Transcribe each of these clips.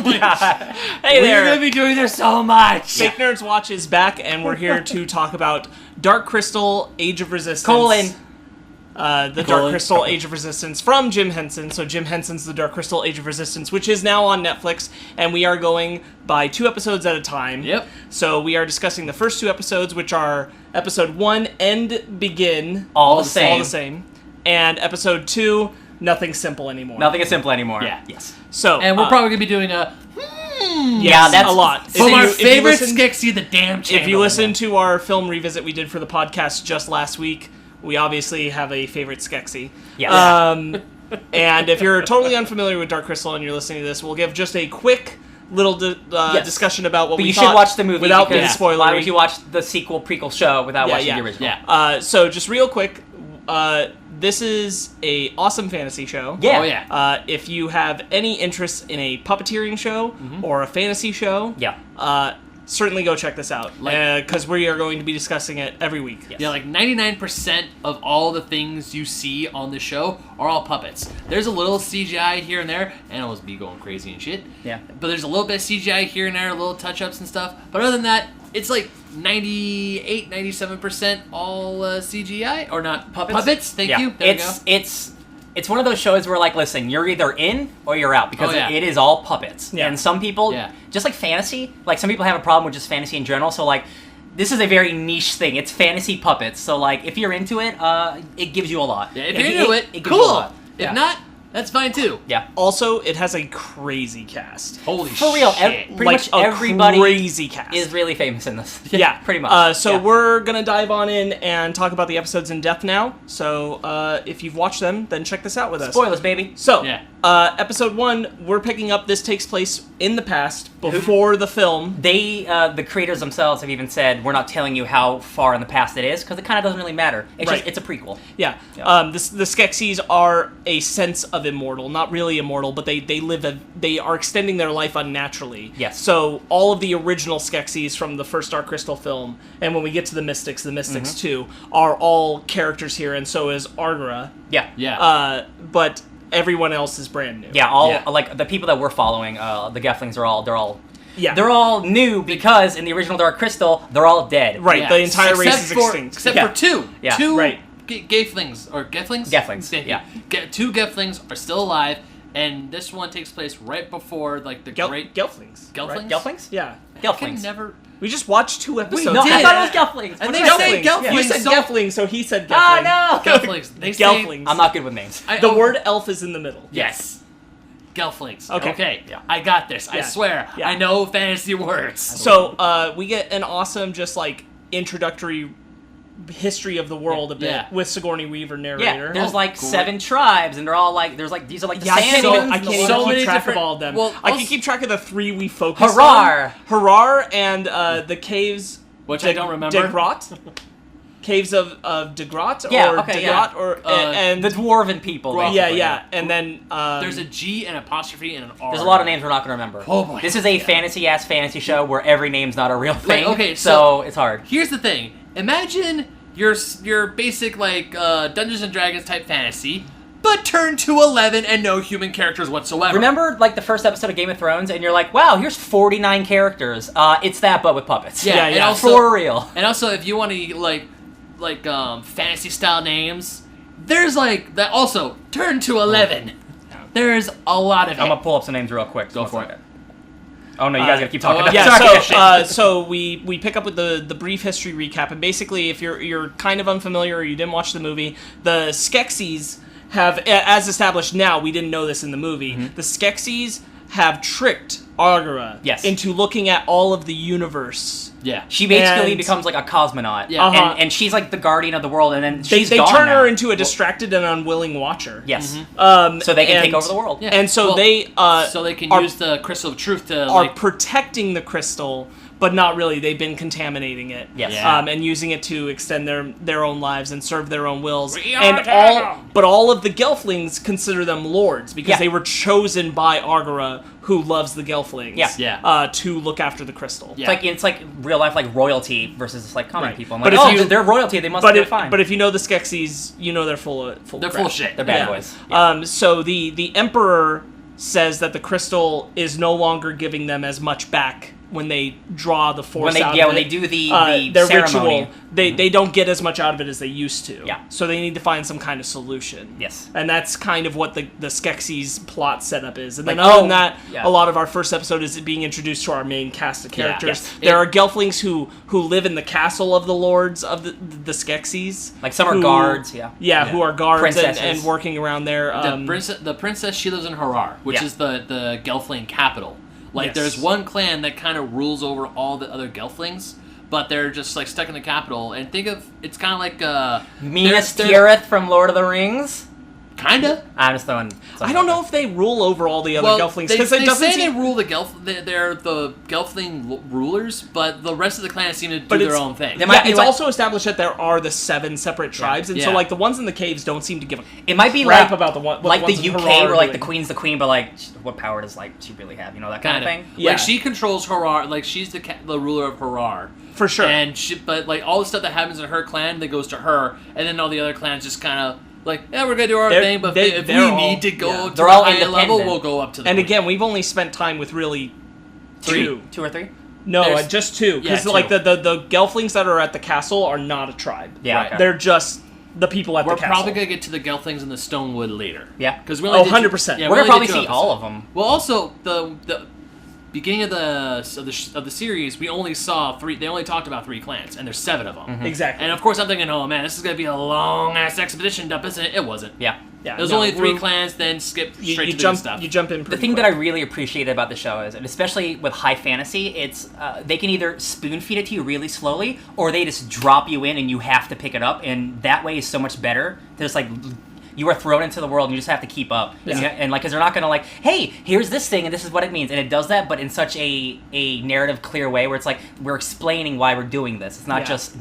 my god. Hey there. We're going to be doing this so much. Fake Nerds Watch is back, and we're here to talk about Dark Crystal: Age of Resistance. Dark Crystal Age of Resistance from Jim Henson. So Jim Henson's The Dark Crystal Age of Resistance, which is now on Netflix, and we are going by 2 episodes at a time. Yep. So we are discussing the first 2 episodes, which are episode 1, End Begin. All the same. And episode 2, Nothing Simple Anymore. Nothing is simple anymore. Yeah. Yes. So, And we're probably going to be doing a... yeah, that's a lot. From our favorite listen- Skesis, the damn channel. If you listen to our film revisit we did for the podcast just last week, we obviously have a favorite Skesis. Yeah. And if you're totally unfamiliar with Dark Crystal and you're listening to this, we'll give just a quick little discussion about what But we you thought should watch the movie without being because spoilery. why would you watch the sequel prequel show without watching the original? Yeah. So just real quick, this is a awesome fantasy show. Yeah. Oh, yeah. If you have any interest in a puppeteering show or a fantasy show, certainly go check this out, because we are going to be discussing it every week. Yes. Yeah, like 99% of all the things you see on the show are all puppets. There's a little CGI here and there, animals be going crazy and shit. Yeah. But there's a little bit of CGI here and there, little touch-ups and stuff. But other than that, it's like 98, 97% all CGI, or not puppets. Thank you. There we go. It's one of those shows where, like, listen, you're either in or you're out because it is all puppets. Yeah. And some people, just like fantasy, like some people have a problem with just fantasy in general. So, like, this is a very niche thing. It's fantasy puppets. So, like, if you're into it, it gives you a lot. Yeah, if you're into it, gives you a cool. lot. If not, that's fine too. Yeah. Also, it has a crazy cast. Holy For real, shit. pretty Like much a everybody crazy cast. is really famous in this. Yeah, pretty much. So we're gonna dive on in and talk about the episodes in depth now. So if you've watched them, then check this out with us. Spoilers, baby. So, Yeah. episode 1, we're picking up. This takes place in the past, before the film. They, the creators themselves have even said, we're not telling you how far in the past it is, because it kind of doesn't really matter. It's Right. just, it's a prequel. Yeah. The Skesis are a sense of immortal, not really immortal, but they are extending their life unnaturally. Yes. So all of the original Skesis from the first Dark Crystal film, and when we get to the Mystics too, are all characters here, and so is Argara. Yeah. Yeah. But everyone else is brand new. Yeah, like the people that we're following, the Gelflings Yeah. they're all new because in the original Dark Crystal, they're all dead. Right. Yeah. The entire race Except is for- extinct. Except Yeah. for 2. Yeah. 2 Right. Gelflings, or Gelflings? Gelflings, Thank yeah. you. 2 Gelflings are still alive, and this one takes place right before, like, the great... Gelflings. Gelflings? Right? Gelflings? Yeah. I can Gelflings. never... We just watched 2 episodes. We No, did. I thought it was Gelflings. And What's they Gelflings? say Gelflings. You said so- Gelfling, so he said Gelfling. Oh, no! Gelflings. They say... Gelflings. I'm not good with names. The word elf is in the middle. Yes. Gelflings. Okay. Yeah. I got this. I Yeah. swear. Yeah. I know fantasy words. So we get an awesome, just like introductory history of the world a bit Yeah. with Sigourney Weaver Yeah, narrator. there's like great. 7 tribes, and they're all like, these are like the I sand can't, demons. even, I and can't the even so keep many track of different- all of them. well, I also- can keep track of the 3 we focused Harar. on. Harar and the caves... Which I don't remember. Degrot? Caves of Degrot? Yeah, or okay, Degrot, yeah. or... the dwarven people. Well, yeah, basically. yeah. And then... There's a G, an apostrophe, and an R. There's a lot of names we're not going to remember. Oh boy. This is a fantasy-ass fantasy show where every name's not a real thing. okay, so it's hard. Here's the thing. Imagine your basic, like, Dungeons & Dragons type fantasy, but turned to 11 and no human characters whatsoever. Remember, like, the first episode of Game of Thrones, and you're like, wow, here's 49 characters. It's that, but with puppets. Yeah, Yeah, and also, For real. And also, if you want to, like fantasy style names, there's like that also turn to 11. There's a lot of it. I'm going to pull up some names real quick. Go One for it. second. Oh, no, you guys got to keep talking. Yeah, Sorry. so we pick up with the brief history recap, and basically, if you're kind of unfamiliar or you didn't watch the movie, the Skesis have, as established now, we didn't know this in the movie, the Skesis have tricked Argara into looking at all of the universe. Yeah. She basically And- becomes like a cosmonaut. Yeah. Uh-huh. And she's like the guardian of the world, and then They she's gone turn now. her into a distracted and unwilling watcher. Yes. Mm-hmm. So they can and- take over the world. Yeah. And so Well, they so they can are- use the crystal of truth to are like protecting the crystal, but not really. They've been contaminating it. Yes. Yeah. And using it to extend their own lives and serve their own wills. We are And down. but all of the Gelflings consider them lords because Yeah. they were chosen by Argara, who loves the Gelflings. Yeah. To look after the crystal. Yeah. It's like real life, like royalty versus like common Right. people. I'm But like, if you- they're royalty. They must But be if, fine. but if you know the Skesis, you know they're full of they're crap. full of shit. They're bad Yeah. boys. So the emperor says that the crystal is no longer giving them as much back when they draw the force out of it. When they do the their ceremony. ritual, they don't get as much out of it as they used to. Yeah. So they need to find some kind of solution. Yes. And that's kind of what the Skesis plot setup is. And then Like, other than that, yeah. a lot of our first episode is being introduced to our main cast of characters. Yes. There are Gelflings who live in the castle of the lords of the Skesis. Like some are guards, Yeah, who are guards and Princesses. working around there. The princess, she lives in Harar, which Yeah. is the Gelfling capital. Like, Yes. there's one clan that kind of rules over all the other Gelflings, but they're just, like, stuck in the capital. And think of, it's kind of like, Minas they're- Tirith from Lord of the Rings. Kinda. I'm just throwing. I don't know if they rule over all the other Gelflings They because it doesn't say seem. they rule they're the Gelfling rulers, but the rest of the clans seem to do But their it's- own thing. They might Yeah, be it's like- also established that there are the 7 separate tribes, and so Yeah. like the ones in the caves don't seem to give a It might be crap like about the one, what like the ones in UK, Harar where are like the doing. queen's the queen, but like what power does like she really have? You know, that kind of thing. Yeah. Like, she controls Harar, like, she's the ruler of Harar. For sure. And but, like, all the stuff that happens in her clan, that goes to her, and then all the other clans just kind of, like, yeah, we're going to do our thing, but if we need to go to They're a all higher level, independent. we'll go up to the And queen. again, we've only spent time with really two. Two or three. No, There's- just two. Because yeah, like two. the Gelflings that are at the castle are not a tribe. Yeah, Right. okay. They're just the people at We're the castle. probably going to get to the Gelflings in the Stonewood later. Yeah. Because we only Oh, did 100%. Yeah, We're we gonna only probably did two see all episodes. of them. Well, also, the beginning of the series, we only saw 3. They only talked about 3 clans, and there's 7 of them. Mm-hmm. Exactly. And of course, I'm thinking, oh man, this is gonna be a long ass expedition dump, isn't it? It wasn't. Yeah. Yeah, It was no, only 3 we're- clans, then skip straight you to jump the stuff. you jump in The pretty thing quick. that I really appreciated about the show is, and especially with high fantasy, it's they can either spoon feed it to you really slowly, or they just drop you in and you have to pick it up, and that way is so much better. There's like you are thrown into the world and you just have to keep up, Yeah. and like because they're not gonna like, hey, here's this thing and this is what it means, and it does that, but in such a narrative clear way where it's like we're explaining why we're doing this. It's not Yeah. just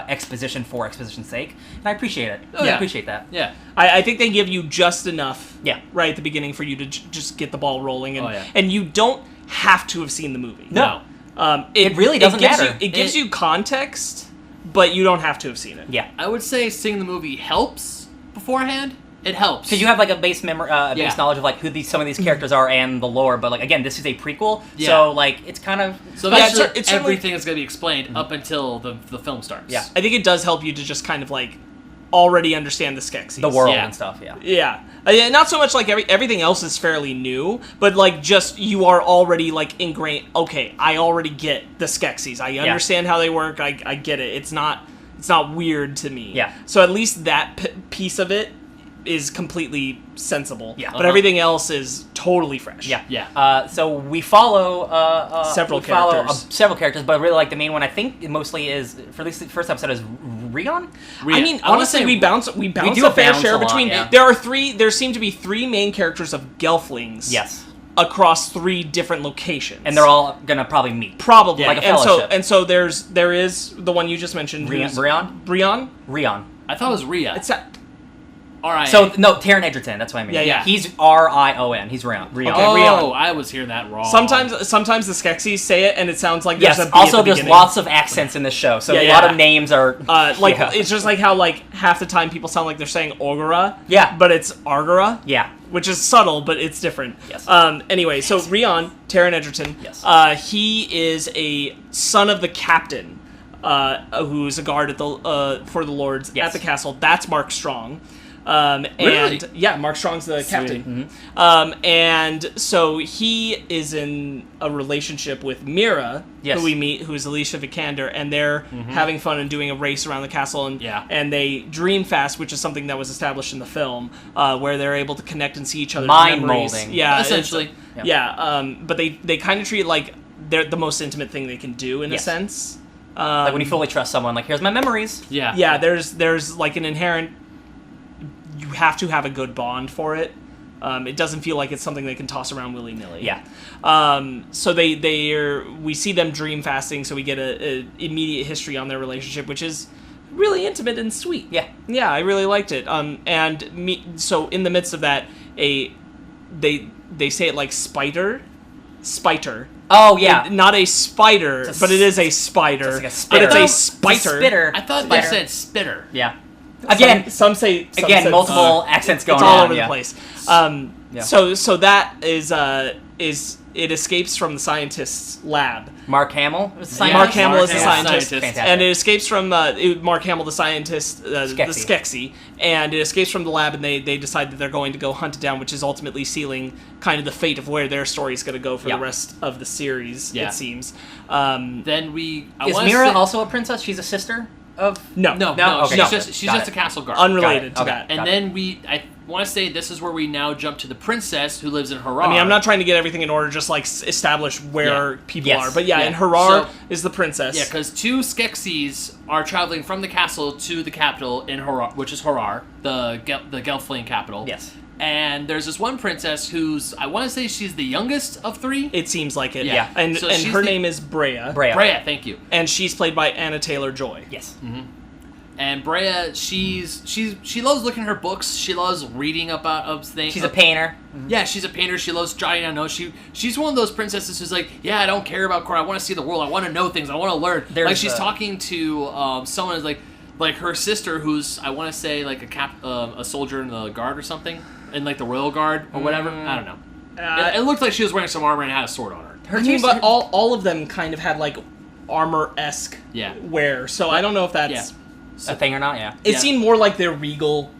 exposition for exposition's sake, and I appreciate it. Oh, I yeah. appreciate that. Yeah. I think they give you just enough Yeah. right at the beginning for you to just get the ball rolling, and Oh, yeah. and you don't have to have seen the movie. No. It really doesn't gives matter. It gives you context, but you don't have to have seen it. Yeah. I would say seeing the movie helps beforehand. It helps. Because you have like a base memory, base Yeah. knowledge of like who some of these characters are and the lore, but like again, this is a prequel, Yeah. so like it's kind of So Yeah, eventually, it's certainly- everything is going to be explained up until the film starts. Yeah. I think it does help you to just kind of like already understand the Skeksis. the world Yeah. and stuff. Yeah. Yeah. Yeah, not so much like everything else is fairly new, but like just you are already like ingrained. Okay, I already get the Skeksis. I understand how they work. I get it. It's not weird to me. Yeah. So at least that piece of it is completely sensible. Yeah. But everything else is totally fresh. Yeah. Yeah. So we follow Several follow, characters. several characters, but really like the main one I think it mostly is for at least the first episode is Rion. I mean, I wanna honestly, say we bounce do a fair bounce share a lot, between. yeah. There seem to be 3 main characters of Gelflings. Yes. Across 3 different locations. And they're all gonna probably meet. probably like a and fellowship. so there is the one you just mentioned. who's- Brion? Brion? Rion. I thought it was Rhea. It's a, R-I-A. So no, Taron Egerton. That's what I mean. Yeah. He's Rion. He's Rion. Okay. oh, Rion. I was hearing that wrong. sometimes the Skeksis say it and it sounds like Yes. there's a B Also, at the there's beginning. lots of accents in this show, so Yeah, a lot yeah. of names are like yeah. it's just like how like half the time people sound like they're saying Ogura. Yeah. But it's Argara. Yeah. Which is subtle, but it's different. Yes. Anyway, so Rion, Taron Egerton, Yes. he is a son of the captain, who's a guard at the for the lords Yes. at the castle. That's Marc Strong. And Really? yeah, Marc Strong's the Sweet. captain. And so he is in a relationship with Mira, Yes. who we meet, who is Alicia Vikander, and they're having fun and doing a race around the castle. And Yeah. and they dream fast, which is something that was established in the film, where they're able to connect and see each other's Mind memories. molding. Yeah, Essentially. But they kind of treat it like they're the most intimate thing they can do in a Yes. sense. like when you fully trust someone. Like here's my memories. Yeah. Yeah, there's like an inherent. You have to have a good bond for it. It doesn't feel like it's something they can toss around willy nilly. Yeah. So we see them dream fasting, so we get a immediate history on their relationship, which is really intimate and sweet. Yeah. Yeah, I really liked it. So in the midst of that, they say it like spiter. Oh yeah. Not a spider, It's a but it is a spider. It's like a But spitter. it's a It's a spider. spitter. I thought Spider. they said spitter. Yeah. Again, some say multiple accents going it's all on. over yeah. the place. Yeah. So that is it escapes from the scientist's lab. Mark Hamill is the Yeah. scientist. Mark Hamill is the Hamill's scientist, scientist. and it escapes from Mark Hamill, the scientist, the Skeksi, and it escapes from the lab, and they decide that they're going to go hunt it down, which is ultimately sealing kind of the fate of where their story is going to go for the rest of the series. Yeah. It seems. Then is Mira also a princess? She's a sister of No. Okay. She's just a castle guard. Unrelated to Okay. that. And then I want to say this is where we now jump to the princess who lives in Harar. I mean, I'm not trying to get everything in order, just like establish where people are. But Yeah. in Harar So- is the princess. Yeah, because two Skeksis are traveling from the castle to the capital in Harar, which is Harar, the Gelfling capital. Yes. And there's this one princess who's, I want to say she's the youngest of three. It seems like it. Yeah. And So and she's her the- name is Brea. Brea, thank you. And she's played by Anna Taylor-Joy. Yes. And Brea, she loves looking at her books. She loves reading about things. She's a painter. Yeah, she's a painter. She loves jotting down notes. She's one of those princesses who's like, yeah, I don't care about court. I want to see the world. I want to know things. I want to learn. Like she's talking to someone who's like her sister, who's I want to say like a soldier in the guard or something, in like the royal guard or whatever. I don't know. It looked like she was wearing some armor and had a sword on her. But all of them kind of had like armor-esque wear. So I don't know if that's a thing or not. Yeah. It seemed more like their regal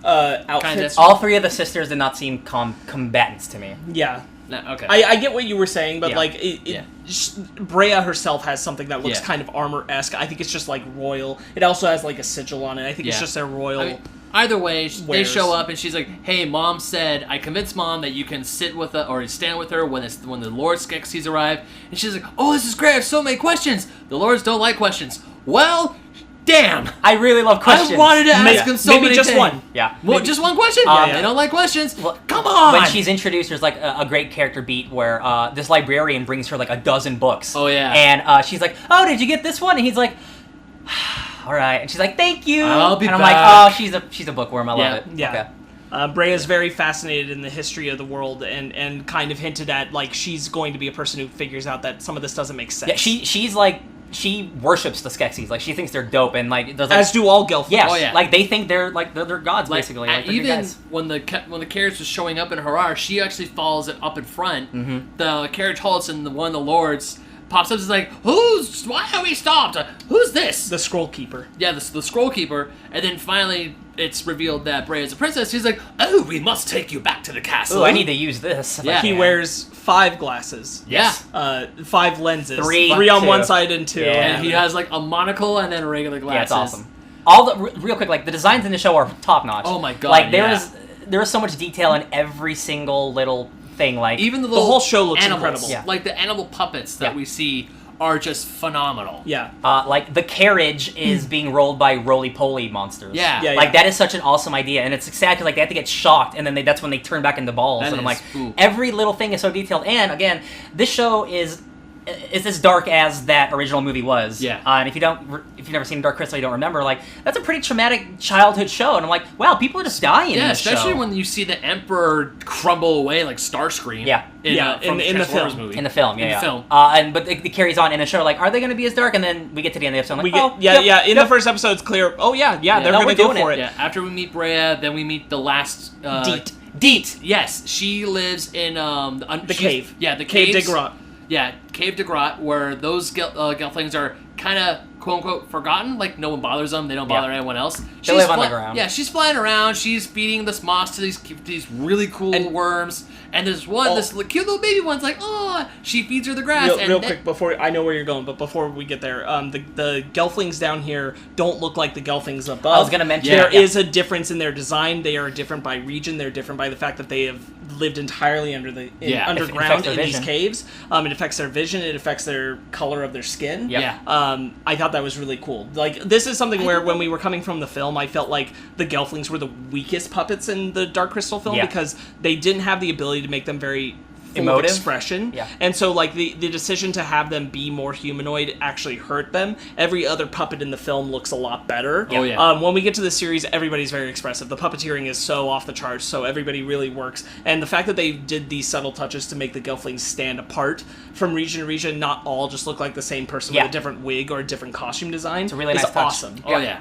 outfits. All three of the sisters did not seem combatants to me. Yeah. No, okay. I get what you were saying, but Yeah. Brea herself has something that looks kind of armor-esque. I think it's just like royal. It also has like a sigil on it. I think it's just their royal. I mean, either way, they wares. show up and she's like, "Hey, Mom said I convinced Mom that you can sit with or stand with her when the Lord Skeksis arrive." And she's like, "Oh, this is great! I have so many questions. The Lords don't like questions." Well, damn! I really love questions. I wanted to ask them so maybe many just things. one. Yeah. Well, just one question? They don't like questions. Well, come on! When she's introduced, there's like a great character beat where this librarian brings her like a dozen books. Oh, yeah. And she's like, "Oh, did you get this one?" And he's like, "All right." And she's like, "Thank you." I'll be and I'm back. like, "Oh, she's a bookworm. I love it." Yeah. Okay. Brea's very fascinated in the history of the world and kind of hinted at like she's going to be a person who figures out that some of this doesn't make sense. Yeah, she's like she worships the Skeksis. Like she thinks they're dope, and like there's like as do all Gelflings. yeah, Oh, yeah. like they think they're like they're gods basically. Like, they're good even guys. when the carriage was showing up in Harar, she actually follows it up in front. Mm-hmm. The carriage halts and one of the lords pops up and is like, why are we stopped? Who's this? The Scroll Keeper. Yeah, the Scroll Keeper. And then finally it's revealed that Brea is a princess. He's like, oh, we must take you back to the castle. Ooh, I need to use this. Yeah. He wears 5 glasses. Yeah. 5 lenses. Three, 3 on two. one side and 2. Yeah. And he has like a monocle and then regular glasses. Yeah, it's awesome. All the real quick, like the designs in the show are top notch. Oh my god! Like there is so much detail in every single little thing. Like even the whole show looks animals, incredible. Yeah. Like the animal puppets that we see are just phenomenal. Yeah. like the carriage is being rolled by roly-poly monsters. Yeah. Yeah, Like that is such an awesome idea, and it's sad because like they have to get shocked, and then that's when they turn back into balls. That And I'm like, ooh. every little thing is so detailed. And again, this show is as dark as that original movie was. Yeah. And if you've never seen Dark Crystal, you don't remember. Like that's a pretty traumatic childhood show, and I'm like, wow, people are just dying. Yeah, in this especially show. when you see the Emperor crumble away like Starscream. Yeah. From in the Transformers film. movie. In the film, yeah. In the yeah. film. But it carries on in a show. Like, are they going to be as dark? And then we get to the end of the episode. I'm like, We get, in the first episode, it's clear. Oh yeah, they're no, going we're to go doing for it. it. Yeah, after we meet Brea, then we meet the last Deet. Yes, she lives in the cave. Yeah, the Cave caves. de Grot. Yeah, Cave de Grot, where those Gelflings are kind of quote unquote forgotten. Like no one bothers them; they don't bother anyone else. They live on the ground. Yeah, she's flying around. She's feeding this moss to these really cool worms. And there's one, this cute little baby one's like, oh, she feeds her the grass. Real quick, before I know where you're going, but before we get there, the Gelflings down here don't look like the Gelflings above. I was gonna mention there is a difference in their design. They are different by region. They're different by the fact that they have lived entirely underground in these caves. It affects their vision. It affects their color of their skin. Yeah. I thought that was really cool. Like this is something where when we were coming from the film, I felt like the Gelflings were the weakest puppets in the Dark Crystal film because they didn't have the ability to make them very full emotive of expression. Yeah. And so like the decision to have them be more humanoid actually hurt them. Every other puppet in the film looks a lot better. Oh, yeah. When we get to the series, everybody's very expressive. The puppeteering is so off the charts, so everybody really works. And the fact that they did these subtle touches to make the Gelflings stand apart from region to region, not all just look like the same person with a different wig or a different costume design, It's a really is nice touch. awesome. Oh yeah.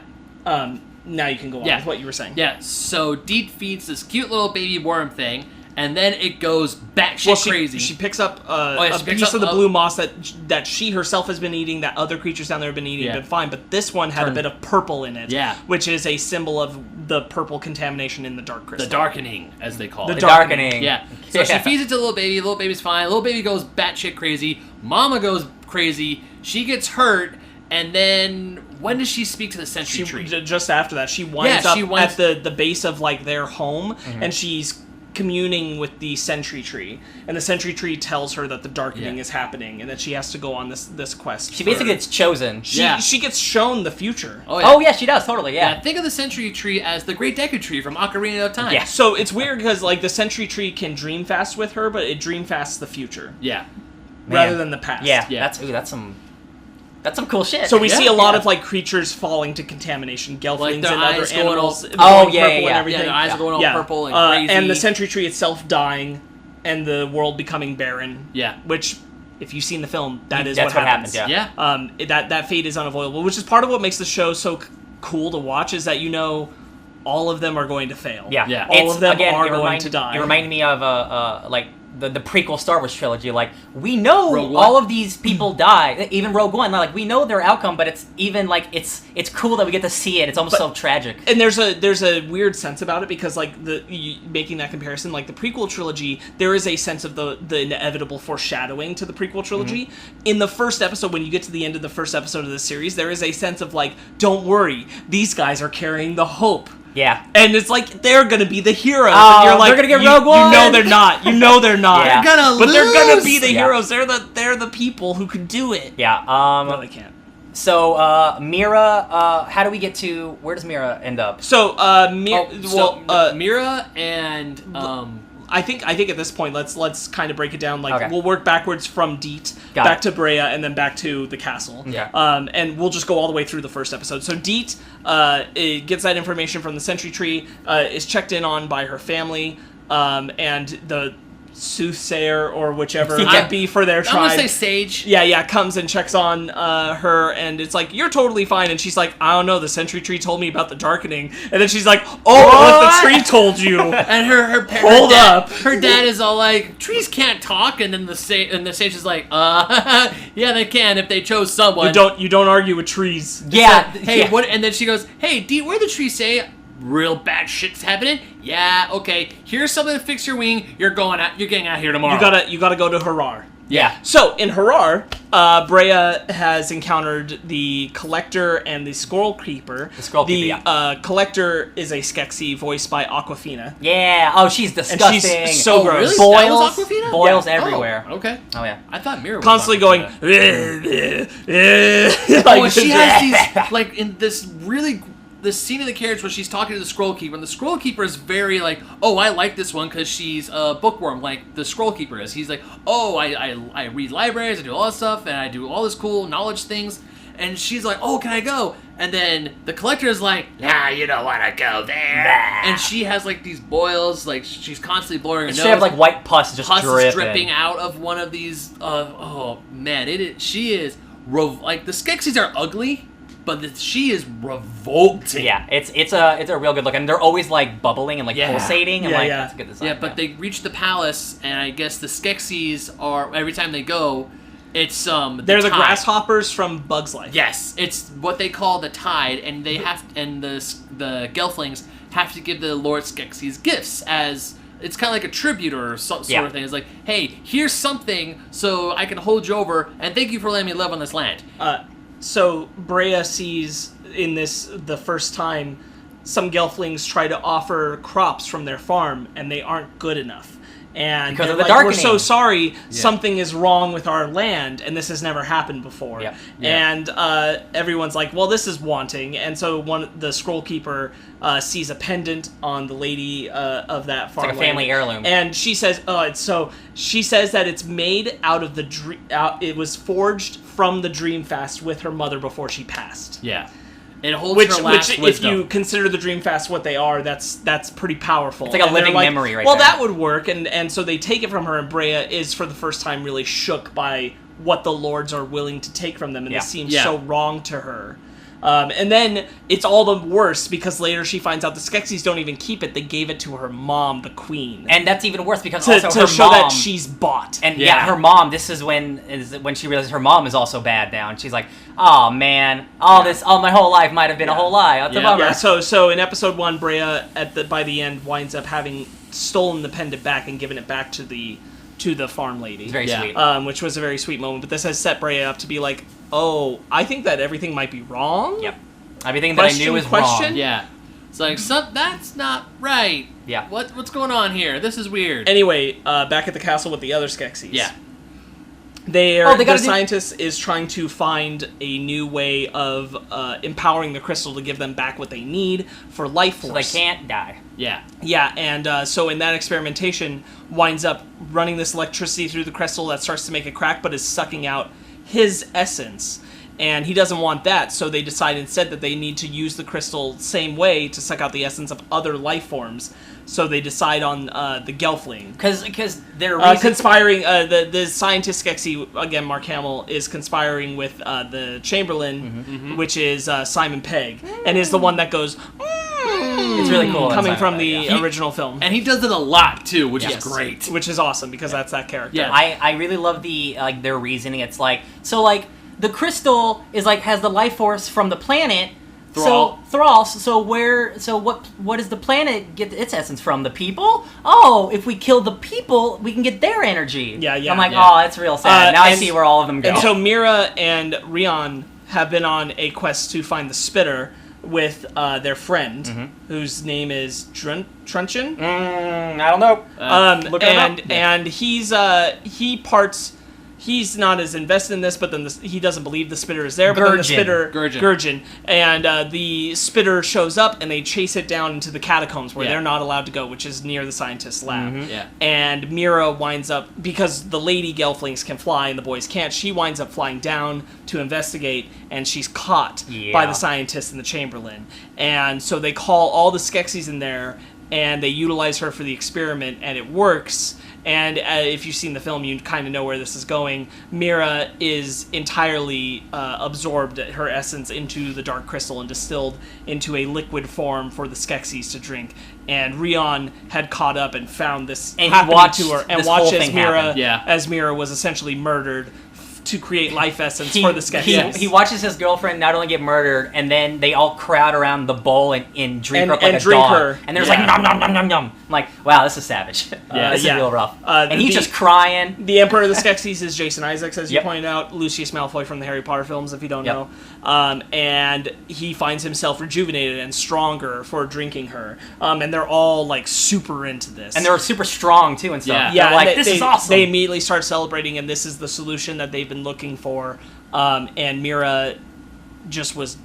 Now you can go on with what you were saying. Yeah. So Deet feeds this cute little baby worm thing, and then it goes batshit crazy. She picks up a piece of the blue moss that she herself has been eating, that other creatures down there have been eating, been fine, but this one had a bit of purple in it, which is a symbol of the purple contamination in the dark crystal. The darkening, as they call it. The darkening. Yeah. So she feeds it to little baby's fine, little baby goes batshit crazy, mama goes crazy, she gets hurt, and then when does she speak to the sentry tree? Just after that, she winds up at the base of like their home, and she's communing with the sentry tree, and the sentry tree tells her that the darkening is happening, and that she has to go on this quest. She basically gets chosen. She gets shown the future. Oh yeah, she does totally. Yeah. Think of the sentry tree as the Great Deku Tree from Ocarina of Time. Yeah. So it's weird because like the sentry tree can dream fast with her, but it dream fasts the future. Yeah. Rather than the past. Yeah. That's some cool shit. So we see a lot of like creatures falling to contamination, gelflings and other animals. And everything. Their eyes are going all purple and crazy. And the sentry tree itself dying, and the world becoming barren. Yeah. Which, if you've seen the film, that's what happens. Yeah. That fate is unavoidable, which is part of what makes the show so cool to watch. Is that all of them are going to fail. Yeah. All of them are going to die. It reminded me of like the prequel Star Wars trilogy. Like, we know all of these people die, even Rogue One. Like, we know their outcome, but it's even like it's cool that we get to see it. It's almost so tragic. And there's a weird sense about it because like making that comparison, like the prequel trilogy, there is a sense of the inevitable foreshadowing to the prequel trilogy. In the first episode, when you get to the end of the first episode of the series, there is a sense of like, don't worry, these guys are carrying the hope. Yeah. And it's like, they're going to be the heroes. Oh, and you're like, they're going to get Rogue One. You know they're not. Yeah. But they're going to be the heroes. They're the people who can do it. Yeah. No, they can't. So, Mira, how do we get to, where does Mira end up? So, Mira and... I think at this point let's kind of break it down. Like we'll work backwards from Deet back to Brea and then back to the castle. Yeah. And we'll just go all the way through the first episode. So Deet gets that information from the sentry tree, is checked in on by her family, and the soothsayer or whichever it might be for their tribe. I'm gonna say sage. Yeah, comes and checks on her, and it's like, you're totally fine. And she's like, I don't know, the sentry tree told me about the darkening. And then she's like, what the tree told you? And her dad is all like, trees can't talk. And then the sage is like, yeah, they can if they chose someone. You don't argue with trees. Yeah. Hey, what? And then she goes, hey, D, what did the tree say? Real bad shit's happening. Yeah, okay. Here's something to fix your wing. You're getting out here tomorrow. You gotta go to Harar. Yeah. So in Harar, Brea has encountered the Collector and the Squirrel Keeper. The Collector is a Skesis voiced by Aquafina. Yeah. Oh, she's disgusting. And she's so gross. Really? Boils everywhere. Oh, okay. Oh yeah. I thought Mira was constantly going. Like, she has these like in this really. The scene in the carriage where she's talking to the Scroll Keeper, and the Scroll Keeper is very like, oh, I like this one because she's a bookworm, like the Scroll Keeper is. He's like, oh, I read libraries, I do all this stuff, and I do all this cool knowledge things. And she's like, oh, can I go? And then the Collector is like, nah, you don't want to go there. Nah. And she has like these boils, like she's constantly blowing her nose. She has like white pus just dripping out of one of these. Oh man, she is like the Skesis are ugly. But she is revolting. Yeah, it's a real good look, and they're always like bubbling and like pulsating, and that's a good design. Yeah, but they reach the palace, and I guess the Skesis are every time they go, it's they're the grasshoppers from Bug's Life. Yes, it's what they call the tide, and they the Gelflings have to give the Lord Skesis gifts as. It's kind of like a tribute or sort of thing. It's like, hey, here's something so I can hold you over, and thank you for letting me live on this land. So Brea sees in this the first time some Gelflings try to offer crops from their farm, and they aren't good enough. And because they're of the like, darkening. We're so sorry, something is wrong with our land, and this has never happened before. Yeah. And everyone's like, well, this is wanting. And so the Scroll Keeper sees a pendant on the lady of that farm. It's like a family heirloom. And she says, she says that it's made out of it was forged from the Dream Fast with her mother before she passed. Yeah. It holds her last wisdom. If you consider the Dream Fast what they are, that's pretty powerful. It's like a living memory right there. Well, that would work, and so they take it from her, and Brea is for the first time really shook by what the lords are willing to take from them, and this seems so wrong to her. And then it's all the worse because later she finds out the Skesis don't even keep it. They gave it to her mom, the queen. And that's even worse because to also her show mom, that she's bought. And her mom, this is when she realizes her mom is also bad now. And she's like, oh man, my whole life might have been a whole lie. That's a bummer. Yeah, so in episode 1, Brea by the end winds up having stolen the pendant back and given it back to the farm lady. It's very sweet. Which was a very sweet moment. But this has set Brea up to be like, oh, I think that everything might be wrong. Yep. Everything that I knew was wrong. Yeah. It's like, that's not right. Yeah. What's going on here? This is weird. Anyway, back at the castle with the other Skesis. Yeah. The scientist is trying to find a new way of empowering the crystal to give them back what they need for life force. So they can't die. Yeah. Yeah, and so in that experimentation, winds up running this electricity through the crystal that starts to make it crack, but is sucking out his essence. And he doesn't want that, so they decide instead that they need to use the crystal same way to suck out the essence of other life forms. So they decide on the Gelfling. Because they're conspiring. The scientist Skeksis, again, Mark Hamill, is conspiring with the Chamberlain, which is Simon Pegg, and is the one that goes. It's really cool. Coming from the original film, and he does it a lot too, which is great. Which is awesome because that's that character. Yeah, I really love their reasoning. It's like the crystal is has the life force from the planet. Thrall. So what does the planet get its essence from? The people? Oh, if we kill the people, we can get their energy. Yeah. I'm like, oh, that's real sad. Now I see where all of them go. And so Mira and Rion have been on a quest to find the spitter with their friend, whose name is Truncheon. I don't know. And he parts. He's not as invested in this, but then he doesn't believe the spitter is there. But then the spitter, Gurgen, and the spitter shows up, and they chase it down into the catacombs where they're not allowed to go, which is near the scientist's lab. And Mira winds up, because the lady Gelflings can fly and the boys can't, she winds up flying down to investigate, and she's caught by the scientist and the Chamberlain. And so they call all the Skesis in there, and they utilize her for the experiment, and it works. And if you've seen the film, you kind of know where this is going. Mira is entirely absorbed her essence into the dark crystal and distilled into a liquid form for the Skesis to drink. And Rion had caught up and found this happening to her, and watched as Mira was essentially murdered to create life essence for the Skesis. He watches his girlfriend not only get murdered, and then they all crowd around the bowl and drink her up like a dog. Her. And there's like, nom, nom, nom, nom, nom. I'm like, wow, this is savage. This is real rough. And he's just crying. The Emperor of the Skesis is Jason Isaacs, as you pointed out. Lucius Malfoy from the Harry Potter films, if you don't know. And he finds himself rejuvenated and stronger for drinking her. And they're all, like, super into this. And they're super strong, too, and stuff. Yeah, like, this is awesome. They immediately start celebrating, and this is the solution that they've been looking for. And Mira just was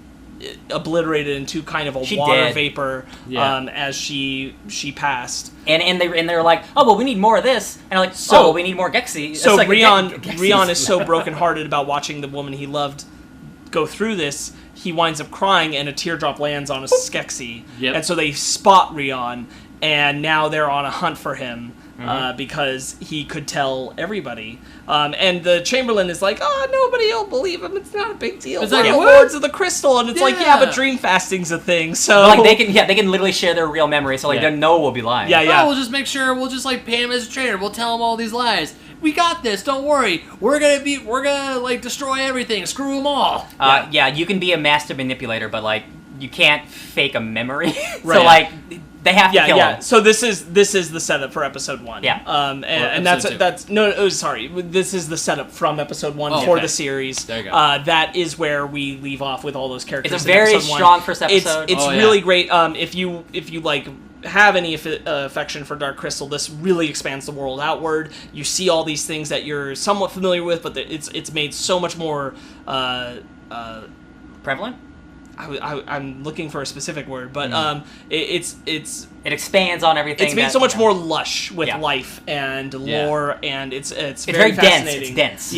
obliterated into kind of a water vapor as she passed. And they're like, oh well, we need more of this. And I'm like, we need more Gexi. So like Rion is so brokenhearted about watching the woman he loved go through this. He winds up crying, and a teardrop lands on a Skeksis. And so they spot Rion, and now they're on a hunt for him. Because he could tell everybody. And the Chamberlain is like, oh, nobody will believe him. It's not a big deal. It's like the Lords of the Crystal. And it's like, but dream fasting's a thing. So like they can literally share their real memory. So they know we'll be lying. Oh, we'll just make sure. We'll just like pay him as a trainer. We'll tell him all these lies. We got this. Don't worry. We're gonna like destroy everything. Screw them all. You can be a master manipulator, but like you can't fake a memory. So like. They have to kill him. So this is the setup for episode 1. And sorry. This is the setup from episode 1 for the series. There you go. That is where we leave off with all those characters. It's a very strong first episode. It's really great. If you like have any affection for Dark Crystal, this really expands the world outward. You see all these things that you're somewhat familiar with, but it's made so much more prevalent. I'm looking for a specific word, but it expands on everything. It's made so much more lush with life and lore, and it's very dense. fascinating. It's dense.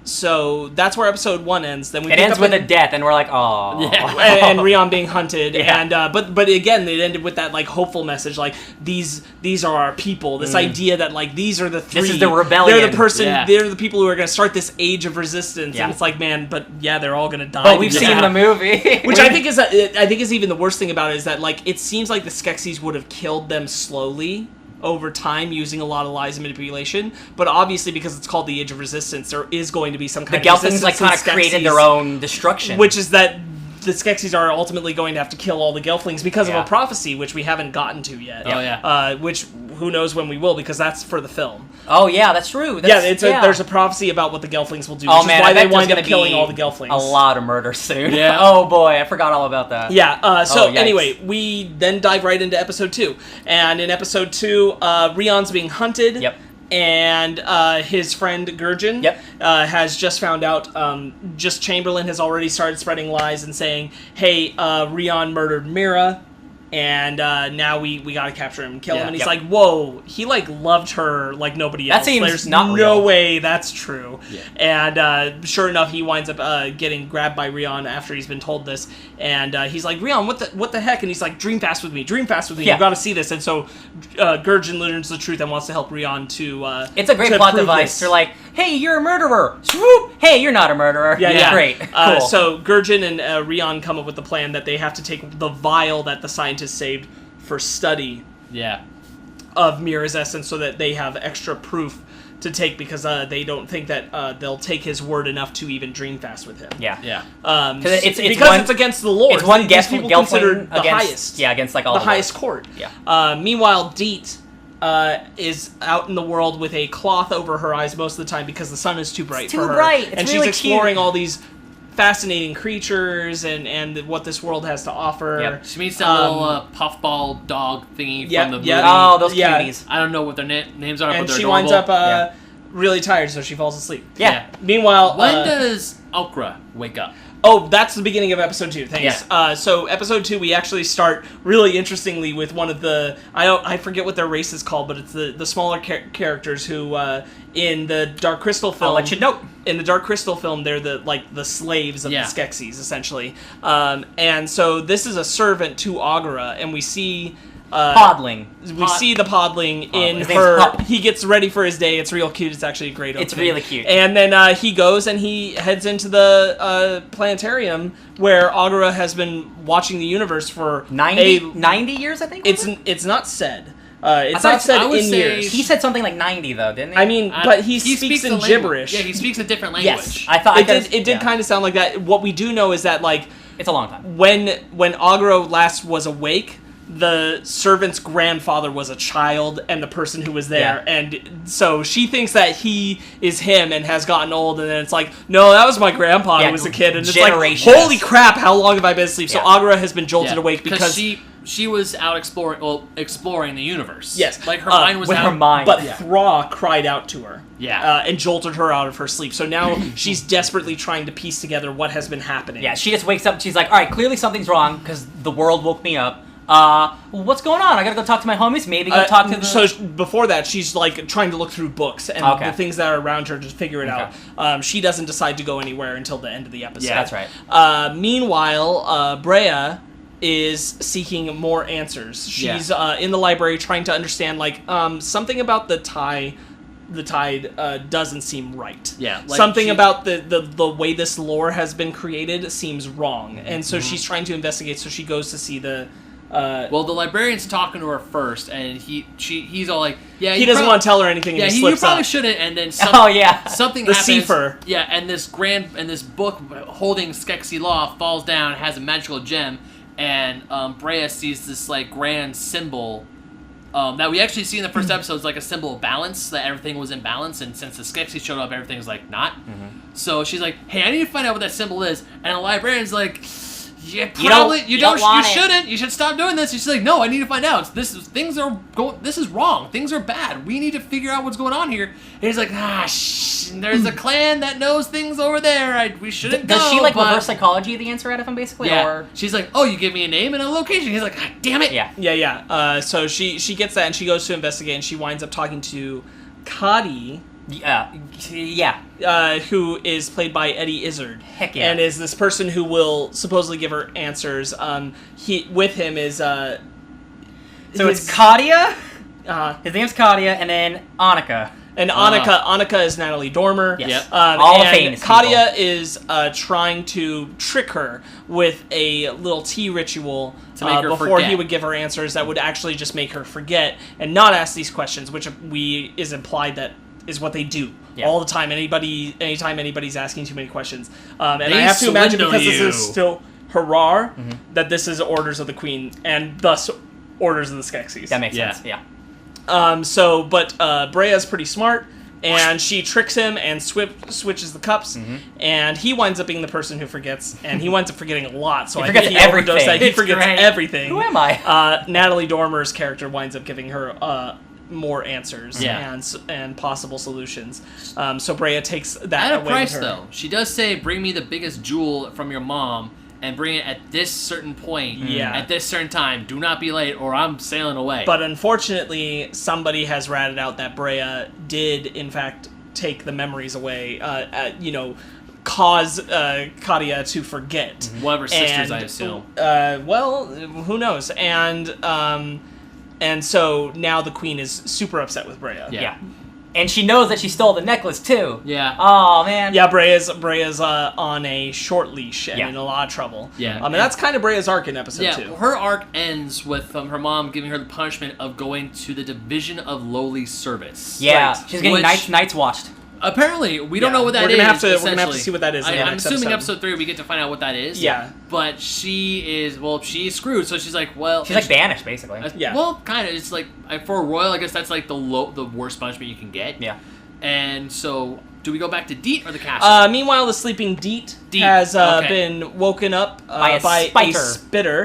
So that's where episode 1 ends. Then it ends with a death, and we're like, oh. Yeah. and Rion being hunted. Yeah. And but again, it ended with that like hopeful message, like these are our people. This idea that like these are the three. This is the rebellion. They're the person. Yeah. They're the people who are going to start this age of resistance. Yeah. And it's like, man, but yeah, they're all going to die. But we've seen the movie, which I think is even the worst thing about it is that like it seems like the Skesis would have killed them slowly over time using a lot of lies and manipulation, but obviously because it's called the Age of Resistance, there is going to be some kind of resistance. The Gelflings like kind of created their own destruction, which is that the Skesis are ultimately going to have to kill all the Gelflings because of a prophecy, which we haven't gotten to yet. Oh yeah. Which who knows when we will, because that's for the film. Oh yeah, that's true. There's a prophecy about what the Gelflings will do, which is why they wind up killing all the Gelflings. A lot of murder soon. Yeah. Oh boy, I forgot all about that. Yeah. Anyway, we then dive right into episode 2, and in episode 2, Rion's being hunted. Yep. And his friend Gurjin has just found out. Just Chamberlain has already started spreading lies and saying, "Hey, Rion murdered Mira, and now we gotta capture him and kill him." And he's like, "Whoa, he like loved her like nobody else. That seems There's not no real. way that's true." Yeah. And sure enough, he winds up getting grabbed by Rion after he's been told this, and he's like, "Rion, what the heck?" And he's like, "Dream fast with me, dream fast with me. You gotta see this." And so Gurjin learns the truth and wants to help Rion to. It's a great plot device. They're like, "Hey, you're a murderer." Swoop! Hey, you're not a murderer. Yeah. Great. Cool. So Gurjin and Rion come up with the plan that they have to take the vial that the scientists saved for study of Mira's essence, so that they have extra proof to take, because they don't think that they'll take his word enough to even dream fast with him. Yeah. Because it's against the lore. It's one These people considered the highest. Yeah, against like all the highest court. Yeah. Meanwhile, Deet is out in the world with a cloth over her eyes most of the time because the sun is too bright for her. Too bright. And really she's exploring cute. all these fascinating creatures and what this world has to offer. Yep. She meets that little puffball dog thingy from the movie. Oh, those cuties. I don't know what their names are, and but they're she adorable. winds up really tired, so she falls asleep. Yeah. Meanwhile, when does Okra wake up? Oh, that's the beginning of episode 2. Thanks. Yeah. So episode 2, we actually start really interestingly with one of the I forget what their race is called, but it's the smaller characters who in the Dark Crystal film. I'll let you know. In the Dark Crystal film, they're the slaves of the Skesis, essentially. And so this is a servant to Agara, and we see. Podling. We see the podling in His name's her. Pup. He gets ready for his day. It's real cute. It's actually a great opening. It's really cute. And then he goes and he heads into the planetarium where Agara has been watching the universe for 90 years, I think. It's not said. It's not said in years. He said something like 90 though, didn't he? I mean, but he speaks in gibberish. Yeah, he speaks a different language. Yes, I thought it did kind of sound like that. What we do know is that like it's a long time. When Agara last was awake, the servant's grandfather was a child and the person who was there, and so she thinks that he is him and has gotten old, and then it's like, no, that was my grandpa who was a kid, and it's like, holy crap, how long have I been asleep? So Agara has been jolted awake because she was out exploring the universe. Yes, like her mind was with out. her mind. But Thra cried out to her. Yeah. And jolted her out of her sleep. So now she's desperately trying to piece together what has been happening. Yeah, she just wakes up and she's like, all right, clearly something's wrong because the world woke me up. What's going on? I gotta go talk to my homies. Maybe go talk to the... So before that, she's like trying to look through books and the things that are around her to figure it out. She doesn't decide to go anywhere until the end of the episode. Yeah, that's right. Meanwhile, Brea is seeking more answers. She's in the library trying to understand like something about the tide doesn't seem right. Yeah, like something about the way this lore has been created seems wrong, and so she's trying to investigate. So she goes to see the. Well, the librarian's talking to her first, and he's all like, "Yeah." He doesn't want to tell her anything. And he slips you probably up. shouldn't. And then something the happens. Seifer. Yeah, and this book holding Skeksi law falls down, has a magical gem, and Brea sees this like grand symbol. That we actually see in the first episode is like a symbol of balance, that everything was in balance, and since the Skesis showed up, everything's like not. Mm-hmm. So she's like, "Hey, I need to find out what that symbol is," and the librarian's like, "Yeah, probably you shouldn't. You should stop doing this." She's like, "No, I need to find out. This is wrong. Things are bad. We need to figure out what's going on here." And he's like, there's a clan that knows things over there. We shouldn't Does go. she like reverse psychology the answer out of him basically? Yeah. Or? She's like, "Oh, you give me a name and a location." He's like, "God damn it." Yeah. So she gets that and she goes to investigate and she winds up talking to Kadi, Who is played by Eddie Izzard. Heck yeah. And is this person who will supposedly give her answers. With him is... So it's Katia? His name's Katia, and then Annika. And Annika is Natalie Dormer. Yes. Yep. All the famous Katia is trying to trick her with a little tea ritual before he would give her answers that would actually just make her forget and not ask these questions, which is implied that is what they do all the time. Anytime anybody's asking too many questions, and I have to imagine because this is still Harar that this is orders of the Queen and thus orders of the Skesis. That makes sense. Yeah. But Brea's pretty smart, and she tricks him and switches the cups, and he winds up being the person who forgets, and he winds up forgetting a lot. So he forgets everything. He forgets everything. Who am I? Natalie Dormer's character winds up giving her more answers and possible solutions. So Brea takes that at a away price, with her. though. She does say, "Bring me the biggest jewel from your mom." And bring it at this certain point, at this certain time. Do not be late, or I'm sailing away. But unfortunately, somebody has ratted out that Brea did, in fact, take the memories away. Cause Katia to forget. One of her sisters, I assume. Well, who knows? And so now the Queen is super upset with Brea. Yeah. And she knows that she stole the necklace, too. Yeah. Oh, man. Yeah, Brea's on a short leash and in a lot of trouble. Yeah. And that's kind of Brea's arc in episode 2. Her arc ends with her mom giving her the punishment of going to the Division of Lowly Service. Yeah. Right. She's getting Night's Watched. Apparently, we don't know what that is. We're gonna have to see what that is. I'm assuming episode 3 we get to find out what that is. Yeah. But she's screwed. So she's like, she's banished basically. Well, kind of. It's like for a royal, I guess that's like the worst punishment you can get. Yeah. And so, do we go back to Deet or the castle? Meanwhile, the sleeping Deet has been woken up by a spitter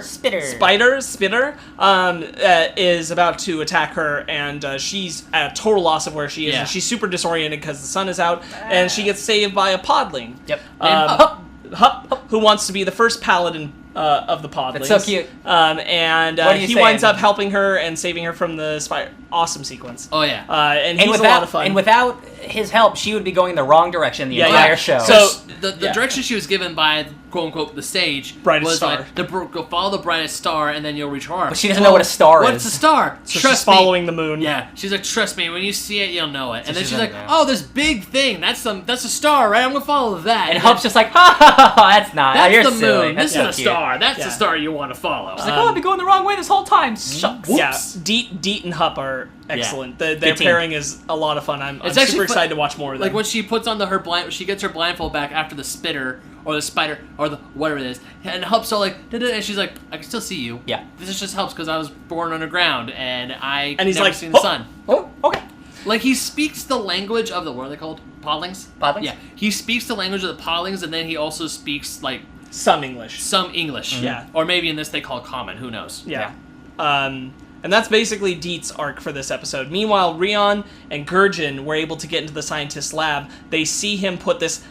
is about to attack her, and she's at a total loss of where she is, and she's super disoriented because the sun is out, and she gets saved by a podling. Yep. Hup, who wants to be the first paladin of the podlings. It's so cute. And he winds up helping her and saving her from the spider. Awesome sequence. Oh, yeah. And he's a lot of fun. And without his help, she would be going the wrong direction the entire show. So the direction she was given by, quote-unquote, the sage brightest star. Like, go follow the brightest star, and then you'll reach her. But she doesn't know what a star is. What's a star? So Trust she's following the moon. Yeah. She's like, trust me, when you see it, you'll know it. And then she's like, oh, this big thing, that's a star, right? I'm going to follow that. And Hup's just like, ha, that's not. That's the moon. This is a star. That's the star you want to follow. She's like, I've been going the wrong way this whole time. Shucks. Yeah, Deet and Hup are excellent. Their pairing is a lot of fun. I'm super excited to watch more of them. Like when she puts on she gets her blindfold back after the spitter or the spider or the whatever it is, and Hup's all like, and she's like, I can still see you. Yeah. This just helps because I was born underground and he's never like, seen the sun. Oh, okay. Like he speaks the language of what are they called? Podlings? Podlings? Yeah. He speaks the language of the podlings, and then he also speaks like some English. Mm-hmm. Yeah. Or maybe in this they call it common. Who knows? Yeah. And that's basically Deet's arc for this episode. Meanwhile, Rion and Gurjin were able to get into the scientist's lab. They see him put this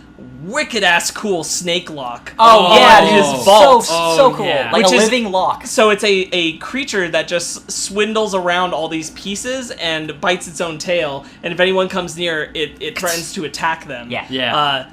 wicked-ass cool snake lock in his vault. So cool. Yeah. Like a living lock. So it's a creature that just swindles around all these pieces and bites its own tail. And if anyone comes near, it threatens to attack them. Yeah. Yeah.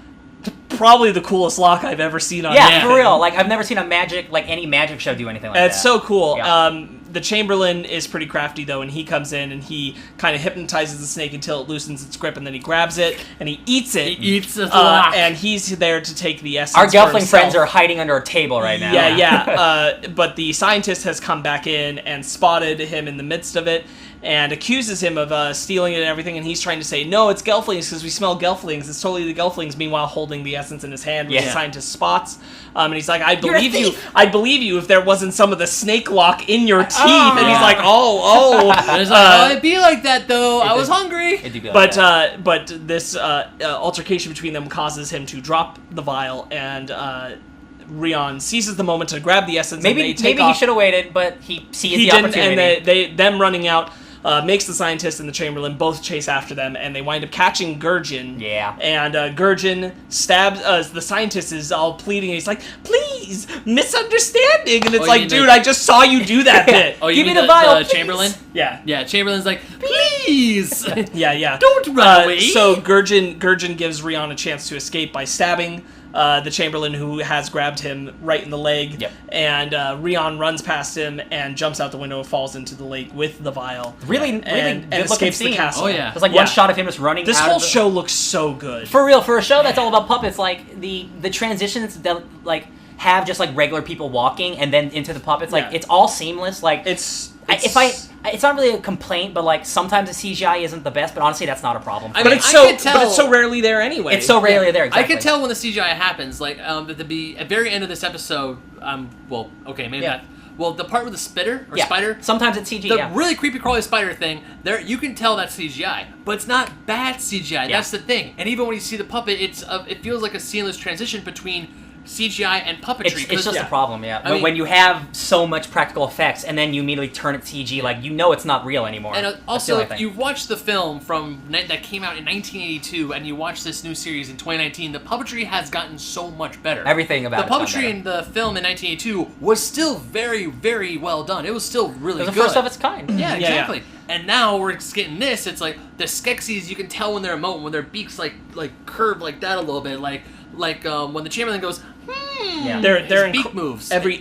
Probably the coolest lock I've ever seen on anything. For real. Like, I've never seen any magic show do anything like that. It's so cool. Yeah. The Chamberlain is pretty crafty, though, and he comes in and he kind of hypnotizes the snake until it loosens its grip, and then he grabs it and he eats it. He eats the lock. And he's there to take the essence. Our Gelfling for himself. friends are hiding under a table right now. Yeah. But the scientist has come back in and spotted him in the midst of it and accuses him of stealing it and everything, and he's trying to say, no, it's Gelflings because we smell Gelflings. It's totally the Gelflings, meanwhile holding the essence in his hand, which the scientist spots. And he's like, I'd believe you if there wasn't some of the snake lock in your teeth. And he's like, it'd be like that, though. I was hungry. It'd be like that. But this altercation between them causes him to drop the vial, and Rion seizes the moment to grab the essence. Maybe he should have waited, but he sees the opportunity. And them running out makes the scientist and the Chamberlain both chase after them, and they wind up catching Gurjin. Yeah. And Gurjin stabs. The scientist is all pleading. And he's like, "Please, misunderstanding." And it's like, dude, I just saw you do that bit. Oh, give me the vial, Chamberlain? Yeah. Yeah. Chamberlain's like, please. please. Yeah. Don't run away. So Gurjin gives Rion a chance to escape by stabbing the Chamberlain who has grabbed him right in the leg. Yep. And Rion runs past him and jumps out the window and falls into the lake with the vial. Really and good escapes scene. the castle. Oh, yeah. There's like one shot of him just running. This out whole of the... show looks so good. For real, for a show that's all about puppets, like the transitions that like have just like regular people walking and then into the puppets, like it's all seamless. Like it's not really a complaint, but like sometimes the CGI isn't the best, but honestly that's not a problem. But it's so rarely there anyway. It's so rarely there. Exactly. I can tell when the CGI happens. Like at the very end of this episode. Well, okay, maybe not. Well, the part with the spider or spider. Sometimes it's CGI. The really creepy crawly spider thing. There, you can tell that's CGI, but it's not bad CGI. Yeah. That's the thing. And even when you see the puppet, it feels like a seamless transition between CGI and puppetry. It's just a problem, when you have so much practical effects and then you immediately turn it CG, like it's not real anymore. And also, if you watch the film that came out in 1982 and you watch this new series in 2019, the puppetry has gotten so much better. Everything about the puppetry in the film in 1982 was still very, very well done. It was still really good. It was the first of its kind. Yeah, exactly. And now we're getting this. It's like the Skesis. You can tell when they're emoting, when their beaks like curve like that a little bit, like when the Chamberlain goes. Their beak moves. Every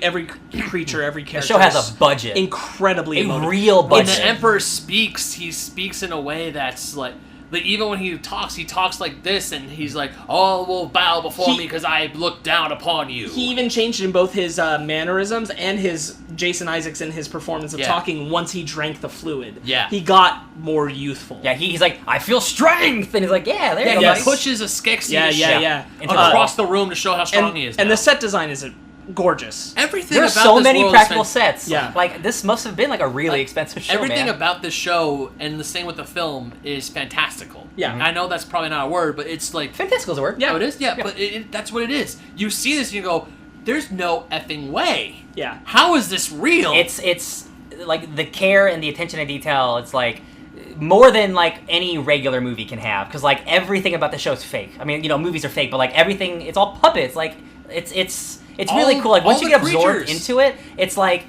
creature, every character. The show has a budget. Incredibly emotive. Real budget. When the Emperor speaks, he speaks in a way that's like even when he talks like this, and he's like, "All will bow before me because I look down upon you." He even changed in both his mannerisms and his Jason Isaacs in his performance of talking once he drank the fluid. Yeah. He got more youthful. Yeah, he's like, "I feel strength," and he's like, "Yeah, there you go." He pushes a Skeksis across the room to show how strong he is. And the set design is gorgeous. Everything There's about so this many world practical is sets. Yeah. Like this must have been like a really expensive show. Everything man. about this show and the same with the film is fantastical. Yeah. I know that's probably not a word, but it's like Fantastical's a word. Yeah, it is. Yeah, but that's what it is. You see this and you go, "There's no effing way." Yeah. How is this real? It's like the care and the attention to detail. It's like more than like any regular movie can have, because like everything about the show is fake. I mean, movies are fake, but like everything, it's all puppets. Like it's really cool. Like once you get absorbed into it, it's like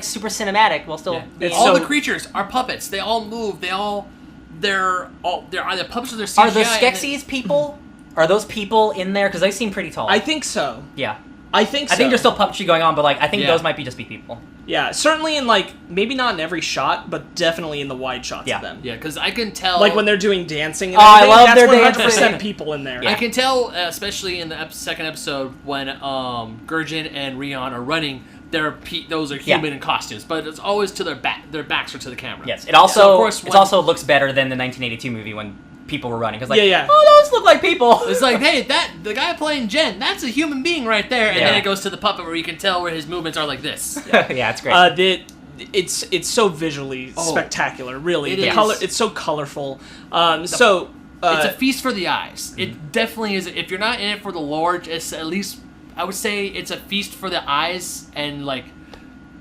super cinematic. While still, all the creatures are puppets. They all move. They're either puppets or they're CGI. Are the Skesis people? Are those people in there? Because they seem pretty tall. I think so. Yeah. I think so. I think there's still puppetry going on, but like I think those might just be people. Yeah, certainly in like maybe not in every shot, but definitely in the wide shots of them. Yeah, because I can tell. Like when they're doing dancing. And I love that's their 100% people in there. I can tell, especially in the second episode when Gurjin and Rion are running. Those are human in costumes, but it's always to their backs or to the camera. Yes, it also also looks better than the 1982 movie when people were running, because oh, those look like people. It's like, hey, the guy playing Jen, that's a human being right there, and then it goes to the puppet where you can tell where his movements are like this. Yeah, it's great. It's so visually spectacular, really. It is. Color, it's so colorful. It's a feast for the eyes. It definitely is. If you're not in it for the lore, it's at least. I would say it's a feast for the eyes, and like,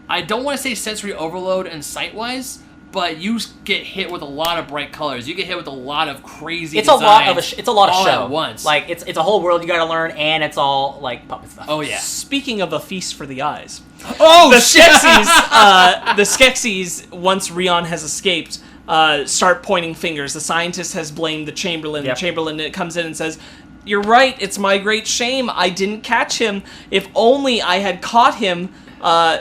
I don't want to say sensory overload and sight-wise, but you get hit with a lot of bright colors. You get hit with a lot of crazy. It's a lot of all show at once. Like it's a whole world you got to learn, and it's all like puppet stuff. Oh yeah. Speaking of a feast for the eyes, oh the Skeksis, once Rion has escaped, start pointing fingers. The scientist has blamed the Chamberlain. Yep. The Chamberlain comes in and says, "You're right, it's my great shame. I didn't catch him. If only I had caught him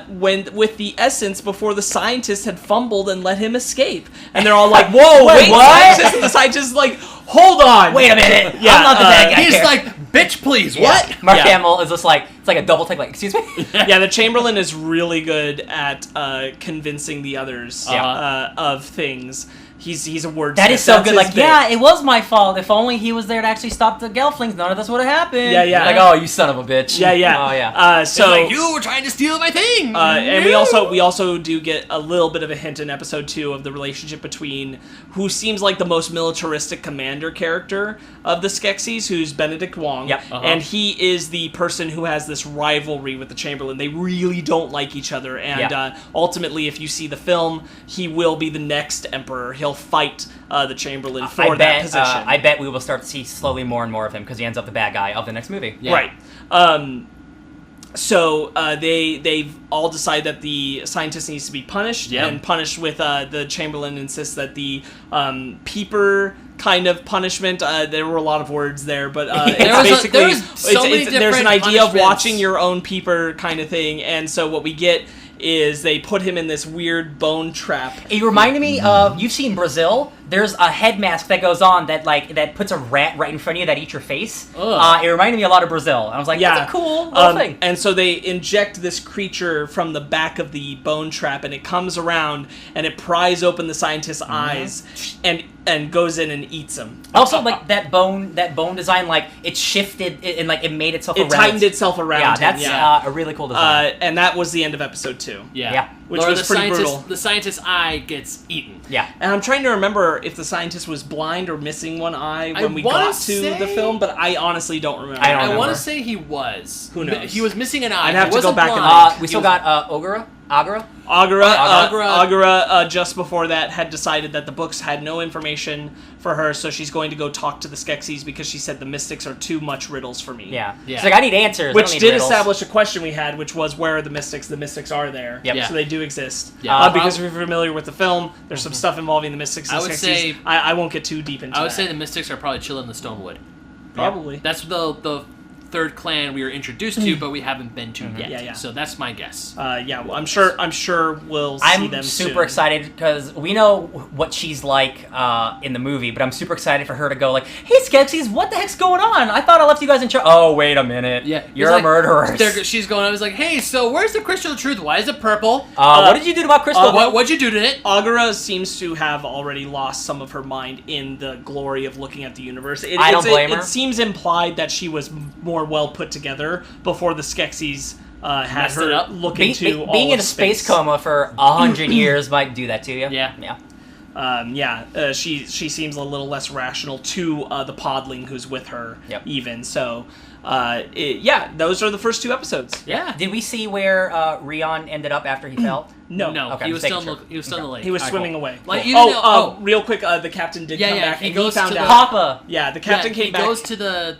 with the essence before the scientist had fumbled and let him escape." And they're all like, "Whoa, wait, what?" Scientist? And the scientist is like, "Hold on. Wait a minute. Yeah, I'm not the bad guy He's here." like, "Bitch, please, Yeah. what?" Mark Hamill is just like, it's like a double take, like, excuse me? Yeah, the Chamberlain is really good at convincing the others of things. He's a wordsmith. That is so good. Like, bit. yeah, it was my fault. If only he was there to actually stop the Gelflings, none of this would have happened. Yeah. Like, oh, you son of a bitch. Yeah. Oh, yeah. So like, you were trying to steal my thing. And we also do get a little bit of a hint in episode 2 of the relationship between who seems like the most militaristic commander character of the Skesis, who's Benedict Wong. Yep. And he is the person who has this rivalry with the Chamberlain. They really don't like each other. And ultimately, if you see the film, he will be the next emperor. He'll fight the Chamberlain for that position. I bet we will start to see slowly more and more of him, because he ends up the bad guy of the next movie. Yeah. Right. So they've all decided that the scientist needs to be punished, and punished with the Chamberlain insists that the peeper kind of punishment. There were a lot of words there, but there's an idea of watching your own peeper kind of thing, and so what we get is they put him in this weird bone trap. It reminded me of, you've seen Brazil, there's a head mask that goes on that puts a rat right in front of you that eats your face. It reminded me a lot of Brazil. I was like, that's a cool little thing. And so they inject this creature from the back of the bone trap, and it comes around and it pries open the scientist's eyes and goes in and eats him. Also, like that bone design, like it shifted and like it made itself around. It tightened itself around. That's a really cool design. And that was the end of episode 2. Yeah. Which was pretty brutal. The scientist's eye gets eaten. Yeah. And I'm trying to remember if the scientist was blind or missing one eye when we got to the film, but I honestly don't remember. I want to say he was. Who knows? He was missing an eye. I'd have to go back and we still got Agara, just before that, had decided that the books had no information for her, so she's going to go talk to the Skesis because she said the mystics are too much riddles for me. Yeah. She's like, I need answers. Which did establish a question we had, which was, where are the mystics? The mystics are there. Yep. So they do exist. Yeah. Because if you're familiar with the film, there's some stuff involving the mystics and Skesis. I won't get too deep into that. I would say the mystics are probably chilling in the Stonewood. Probably. Yeah. That's the third clan we were introduced to, but we haven't been to yet. Yeah. So that's my guess. Well, I'm sure we'll see them soon. I'm super excited because we know what she's like in the movie, but I'm super excited for her to go like, hey, Skesis, what the heck's going on? I thought I left you guys in charge. Oh, wait a minute. Yeah. You're a murderer. She's going, I was like, hey, so where's the crystal of truth? Why is it purple? What did you do about crystal? What'd you do to it? Agara seems to have already lost some of her mind in the glory of looking at the universe. I don't blame her. It seems implied that she was more well put together before the Skesis had her look into all being of in a space coma for 100 years might do that to you. Yeah. She seems a little less rational to the podling who's with her. Even so. Those are the first 2 episodes. Yeah. Did we see where Rion ended up after he fell? No. Okay, he was still in the lake. He was swimming away. Like, real quick, the captain did come back and he found out. Papa. Yeah, the captain came back. He goes to the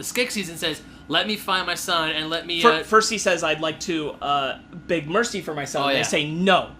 Skesis and says, let me find my son and let me... First he says, I'd like to beg mercy for my son. They say, no.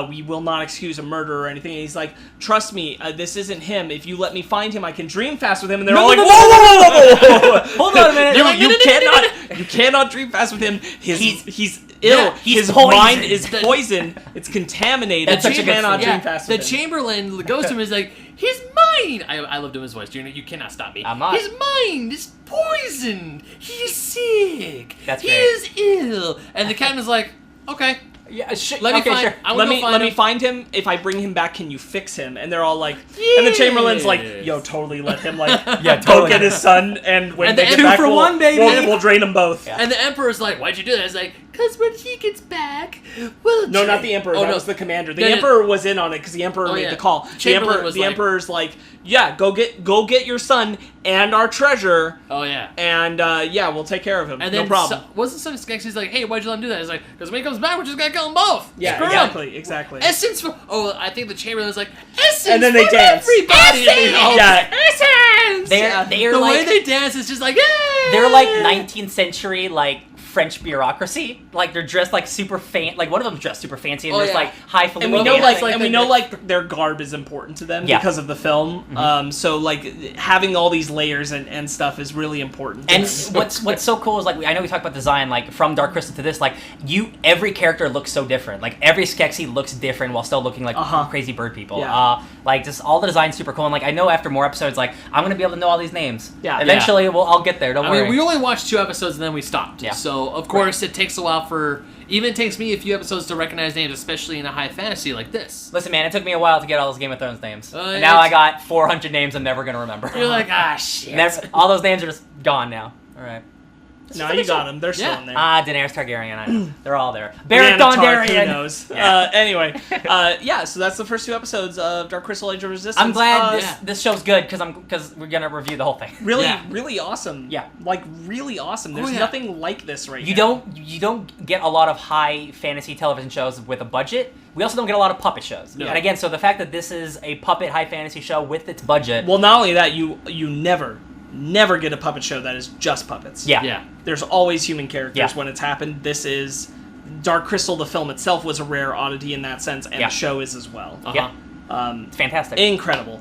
We will not excuse a murder or anything. And he's like, trust me, this isn't him. If you let me find him, I can dream fast with him. And they're all like, whoa! Hold on a minute. You cannot dream fast with him. He's ill. Yeah, his poisoned. mind is poisoned. It's contaminated. That's such a good cannot scene. dream fast with The him. Chamberlain goes to him and is like, he's mine! I love doing his voice. You cannot stop me. I'm not. His mind is poisoned. He's sick. That's he great. is ill. And the captain is like, okay. Yeah, Let me find him. If I bring him back, can you fix him? And they're all like, and the Chamberlain's like, yo, totally let him go get his son, and when they get back, we'll drain them both. Yeah. And the Emperor's like, why'd you do that? It's like, because when he gets back, we'll No, not the Emperor. That was the commander. The Emperor was in on it because the Emperor made the call. The Emperor's like, yeah, go get your son and our treasure. Oh yeah. And we'll take care of him. And then no problem. Wasn't some Skesis like, hey, why'd you let him do that? It's like, because when he comes back, we're just gonna kill them both. Yeah, Screw exactly. Essence for I think the Chamberlain's like, essence and then they dance. Everybody. Essence. They're the like, way they dance is just like, yeah. They're like 19th century French bureaucracy. Like they're dressed like super like one of them's dressed super fancy and there's like highfalutin. And we know their garb is important to them because of the film. Mm-hmm. So having all these layers and stuff is really important. And what's so cool is I know we talked about design from Dark Crystal to this every character looks so different. Every Skeksis looks different while still looking like crazy bird people. Yeah. Just all the design's super cool. And I know after more episodes I'm gonna be able to know all these names. Yeah. Eventually I'll get there. Don't worry. I mean, we only watched 2 episodes and then we stopped. Yeah. So of course it takes a while even it takes me a few episodes to recognize names, especially in a high fantasy like this. Listen, man, it took me a while to get all those Game of Thrones names. And now I got 400 names I'm never gonna remember. You're like, shit. All those names are just gone now. All right. No, you got them. They're still in there. Daenerys Targaryen, I know. They're all there. Beric Dondarrion! Who knows? Yeah. Anyway, so that's the first 2 episodes of Dark Crystal Age of Resistance. I'm glad this show's good because we're gonna review the whole thing. Really awesome. Yeah. Really awesome. There's nothing like this now. You don't get a lot of high fantasy television shows with a budget. We also don't get a lot of puppet shows. No. And again, so the fact that this is a puppet high fantasy show with its budget. Well, not only that, you never never get a puppet show that is just puppets. Yeah. There's always human characters Yeah. when it's happened. This is Dark Crystal. The film itself was a rare oddity in that sense, and Yeah. the show is as well. Yeah. It's fantastic. Incredible.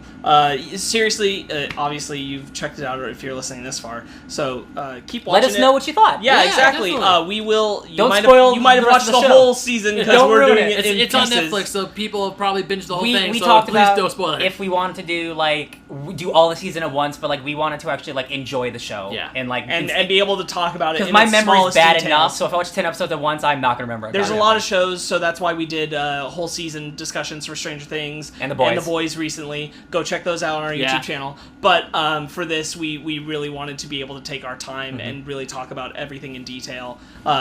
Seriously, obviously you've checked it out, or if you're listening this far, so keep watching. Let us know what you thought. Yeah, Yeah, exactly. definitely. We will. Don't spoil You might have the rest watched of the the show. whole season because Don't we're ruin doing it. it. It's on pieces. Netflix, so people have probably binged the whole thing. We so talked please about don't spoil it. if we wanted to do all the season at once, but we wanted to actually enjoy the show. Yeah. and be able to talk about it. because in my its memory's smallest bad details. enough. So if I watch 10 episodes at once, I'm not gonna remember. There's a lot of shows, so that's why we did whole season discussions for Stranger Things And The Boys. recently. Go check those out on our Yeah. YouTube channel. But for this, we really wanted to be able to take our time and really talk about everything in detail.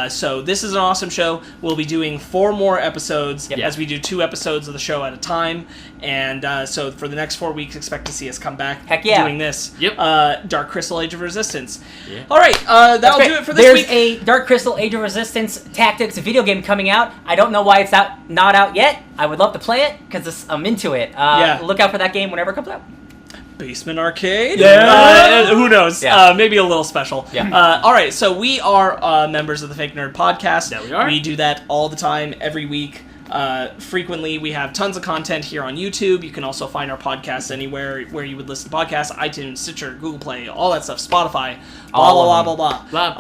So this is an awesome show. We'll be doing 4 more episodes as we do 2 episodes of the show at a time. And so for the next 4 weeks, expect to see us come back Heck yeah. doing this. Yep. Dark Crystal Age of Resistance. Yeah. All right, that'll do it for this There's week. a Dark Crystal Age of Resistance Tactics video game coming out. I don't know why it's not out yet. I would love to play it because I'm into it. Look out for that game whenever it comes out. Basement Arcade? Yeah. Who knows? Yeah. Maybe a little special. Yeah. All right, so we are members of the Fake Nerd Podcast. That we are. We do that all the time, every week. Frequently, we have tons of content here on YouTube. You can also find our podcasts anywhere where you would listen to podcasts: iTunes, Stitcher, Google Play, all that stuff, Spotify, blah blah blah blah blah.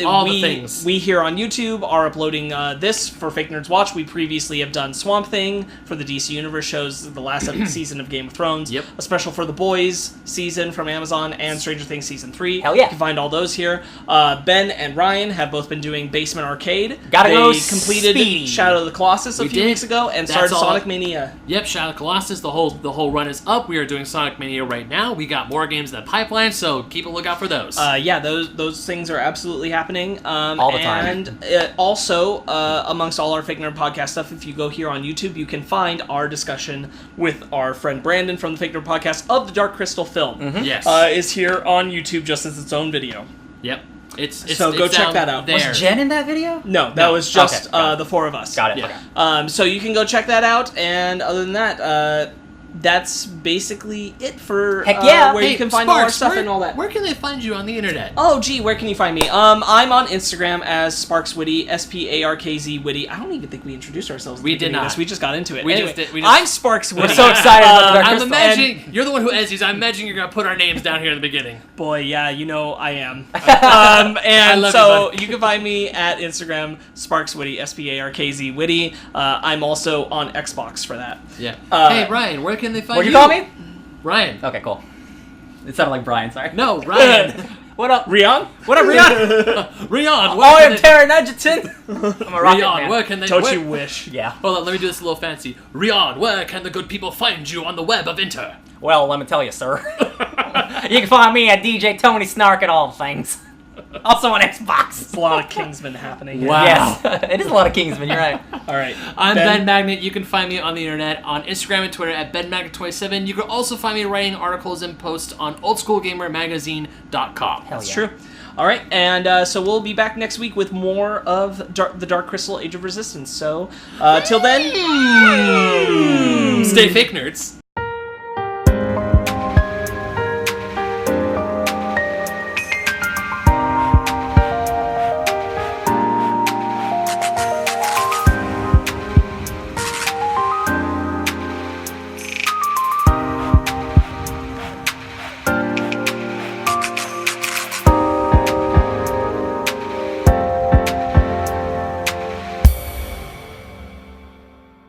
All the things. We here on YouTube are uploading this for Fake Nerds Watch. We previously have done Swamp Thing for the DC Universe shows, the last season of Game of Thrones. Yep. A special for The Boys season from Amazon and Stranger Things season 3. Hell yeah. You can find all those here. Ben and Ryan have both been doing Basement Arcade. Gotta they go completed speedy. Shadow of the Colossus a We few did. weeks ago and That's started all. Sonic Mania. Yep, Shadow of the Colossus. The whole run is up. We are doing Sonic Mania right now. We got more games in the pipeline, so keep a lookout for those. Those things are absolutely happening. All the time. And also, amongst all our Fake Nerd Podcast stuff, if you go here on YouTube, you can find our discussion with our friend Brandon from the Fake Nerd Podcast of the Dark Crystal film. Yes. Is here on YouTube just as its own video. Yep. It's So go it's check down that out. There. Was Jen in that video? No, that No. was just Okay, got it. the 4 of us. Got it. Yeah. Okay. So you can go check that out, and other than that, that's basically it for Heck yeah. where Hey, you can find all our Sparkz, stuff where, and all that. Where can they find you on the internet? Oh, gee, where can you find me? I'm on Instagram as Sparkz Witty, Sparkz Witty. I don't even think we introduced ourselves. At the We did beginning of not. this. We just got into it. We Anyway, just did- we just- I'm Sparkz Witty. We're so excited about the Dark I'm Crystal. imagining you're the one who edits these. I'm imagining you're gonna put our names down here in the beginning. Boy, yeah, you know I am. And love so you, you can find me at Instagram, Sparkz Witty, Sparkz Witty. I'm also on Xbox for that. Yeah. Hey Ryan, where can they find What'd you? you call me? Ryan. Okay, cool. It sounded like Brian, sorry. No, Ryan. What up? Rion? What up, Rion? Rion. Oh, I'm Taron Edgerton. I'm a rocket Rion, man. where can they? Don't where- you wish? Yeah. Hold on, let me do this a little fancy. Rion, where can the good people find you on the web of Inter? Well, let me tell you, sir. You can find me at DJ Tony Snark and all the things. Also on Xbox. It's a lot of Kingsman happening here. Wow. Yes. It is a lot of Kingsman, you're right. All right. I'm Ben Magnet. You can find me on the internet on Instagram and Twitter at BenMagnet27. You can also find me writing articles and posts on oldschoolgamermagazine.com. Hell That's yeah. true. All right, and so we'll be back next week with more of the Dark Crystal Age of Resistance. So, till then, Stay fake nerds.